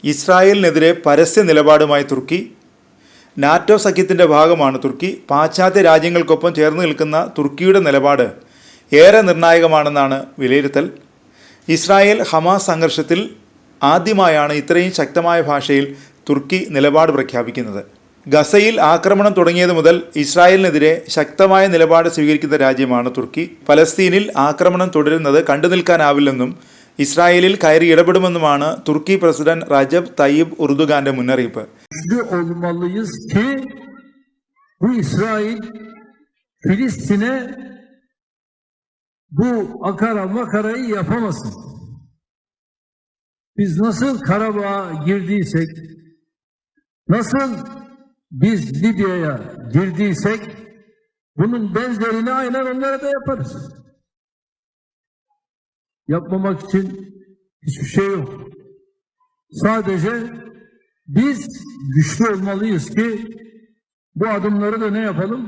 ഇസ്രായേലിനെതിരെ പരസ്യ നിലപാടുമായി തുർക്കി. നാറ്റോ സഖ്യത്തിൻ്റെ ഭാഗമാണ് തുർക്കി. പാശ്ചാത്യ രാജ്യങ്ങൾക്കൊപ്പം ചേർന്ന് നിൽക്കുന്ന തുർക്കിയുടെ നിലപാട് ഏറെ നിർണായകമാണെന്നാണ് വിലയിരുത്തൽ. ഇസ്രായേൽ ഹമാസ് സംഘർഷത്തിൽ ആദ്യമായാണ് ഇത്രയും ശക്തമായ ഭാഷയിൽ തുർക്കി നിലപാട് പ്രഖ്യാപിക്കുന്നത്. ഗസയിൽ ആക്രമണം തുടങ്ങിയത് മുതൽ ഇസ്രായേലിനെതിരെ ശക്തമായ നിലപാട് സ്വീകരിക്കുന്ന രാജ്യമാണ് തുർക്കി. പലസ്തീനിൽ ആക്രമണം തുടരുന്നത് കണ്ടുനിൽക്കാനാവില്ലെന്നും ഇസ്രായേലിൽ കയറി ഇടപെടുമെന്നുമാണ് തുർക്കി പ്രസിഡന്റ് റജബ് തയ്യിബ് ഉർദുഗാന്റെ മുന്നറിയിപ്പ്. Biz nasıl Karabağ'a girdiysek, nasıl biz Libya'ya girdiysek, bunun benzerini aynen onlara da yaparız. Yapmamak için hiçbir şey yok. Sadece biz güçlü olmalıyız ki bu adımları da ne yapalım?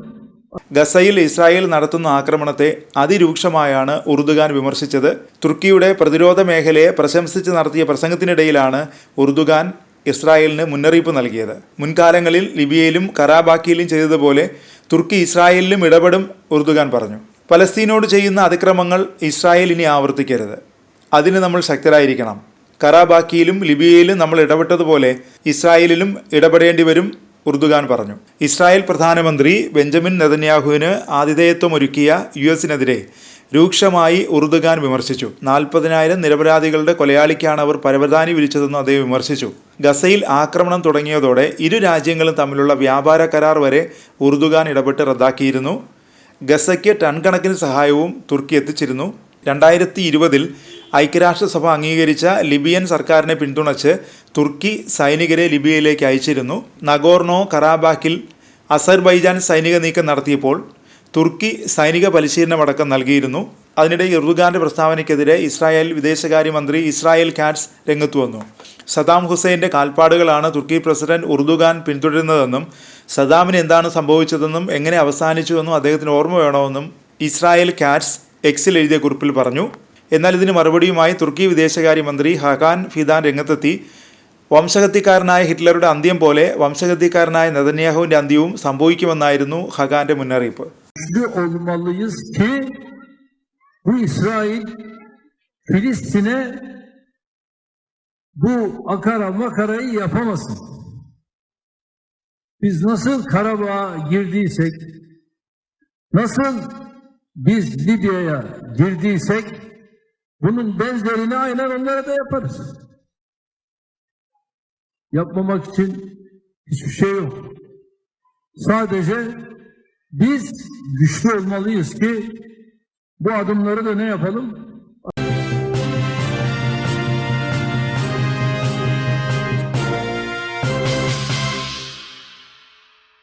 ഗസയിൽ Israel നടത്തുന്ന ആക്രമണത്തെ അതിരൂക്ഷമായാണ് ഉർദുഗാൻ വിമർശിച്ചത്. തുർക്കിയുടെ പ്രതിരോധ മേഖലയെ പ്രശംസിച്ച് നടത്തിയ പ്രസംഗത്തിനിടയിലാണ് ഉർദുഗാൻ ഇസ്രായേലിന് മുന്നറിയിപ്പ് നൽകിയത്. മുൻകാലങ്ങളിൽ ലിബിയയിലും കറാബാക്കിയിലും ചെയ്തതുപോലെ തുർക്കി ഇസ്രായേലിലും ഇടപെടും ഉർദുഗാൻ പറഞ്ഞു. പലസ്തീനോട് ചെയ്യുന്ന അതിക്രമങ്ങൾ ഇസ്രായേൽ ഇനി ആവർത്തിക്കരുത്. അതിന് നമ്മൾ ശക്തരായിരിക്കണം. കറാബാക്കിയിലും ലിബിയയിലും നമ്മൾ ഇടപെട്ടതുപോലെ ഇസ്രായേലിലും ഇടപെടേണ്ടി വരും, ഉർദുഗാൻ പറഞ്ഞു. ഇസ്രായേൽ പ്രധാനമന്ത്രി ബെഞ്ചമിൻ നെതന്യാഹുവിന് ആതിഥേയത്വമൊരുക്കിയ യുഎസിനെതിരെ രൂക്ഷമായി ഉർദുഗാൻ വിമർശിച്ചു. 40,000 നിരപരാധികളുടെ കൊലയാളിക്കാണ് അവർ പരവതാനി വിരിച്ചതെന്ന് അദ്ദേഹം വിമർശിച്ചു. ഗസയിൽ ആക്രമണം തുടങ്ങിയതോടെ ഇരു രാജ്യങ്ങളും തമ്മിലുള്ള വ്യാപാര കരാർ വരെ ഉർദുഗാൻ ഇടപെട്ട് റദ്ദാക്കിയിരുന്നു. ഗസയ്ക്ക് ടൺ കണക്കിന് സഹായവും തുർക്കി എത്തിച്ചിരുന്നു. 2020 ഐക്യരാഷ്ട്രസഭ അംഗീകരിച്ച ലിബിയൻ സർക്കാരിനെ പിന്തുണച്ച് തുർക്കി സൈനികരെ ലിബിയയിലേക്ക് അയച്ചിരുന്നു. നഗോർണോ കറാബാക്കിൽ അസർബൈജാൻ സൈനിക നീക്കം നടത്തിയപ്പോൾ തുർക്കി സൈനിക പരിശീലനമടക്കം നൽകിയിരുന്നു. അതിനിടെ ഉർദുഗാന്റെ പ്രസ്താവനയ്ക്കെതിരെ ഇസ്രായേൽ വിദേശകാര്യമന്ത്രി ഇസ്രായേൽ കാറ്റ്സ് രംഗത്തു വന്നു. സദാം ഹുസൈൻ്റെ കാൽപ്പാടുകളാണ് തുർക്കി പ്രസിഡന്റ് ഉർദുഗാൻ പിന്തുടരുന്നതെന്നും സദാമിന് എന്താണ് സംഭവിച്ചതെന്നും എങ്ങനെ അവസാനിച്ചുവെന്നും അദ്ദേഹത്തിന് ഓർമ്മ വേണമെന്നും ഇസ്രായേൽ കാറ്റ്സ് എക്സിൽ എഴുതിയ കുറിപ്പിൽ പറഞ്ഞു. എന്നാൽ ഇതിന് മറുപടിയുമായി തുർക്കി വിദേശകാര്യമന്ത്രി ഹകാൻ ഫിദാൻ രംഗത്തെത്തി. വംശഹത്യക്കാരനായ ഹിറ്റ്ലറുടെ അന്ത്യം പോലെ വംശഹത്യക്കാരനായ നെതന്യാഹുവിൻ്റെ അന്ത്യവും സംഭവിക്കുമെന്നായിരുന്നു ഹകാന്റെ മുന്നറിയിപ്പ്. Bu İsrail Filistin'e bu akara makarayı yapamasın. Biz nasıl Karabağ'a girdiysek, nasıl biz Libya'ya girdiysek, bunun benzerini aynen onlara da yaparız. Yapmamak için hiçbir şey yok. Sadece biz güçlü olmalıyız ki bu adımları da ne yapalım?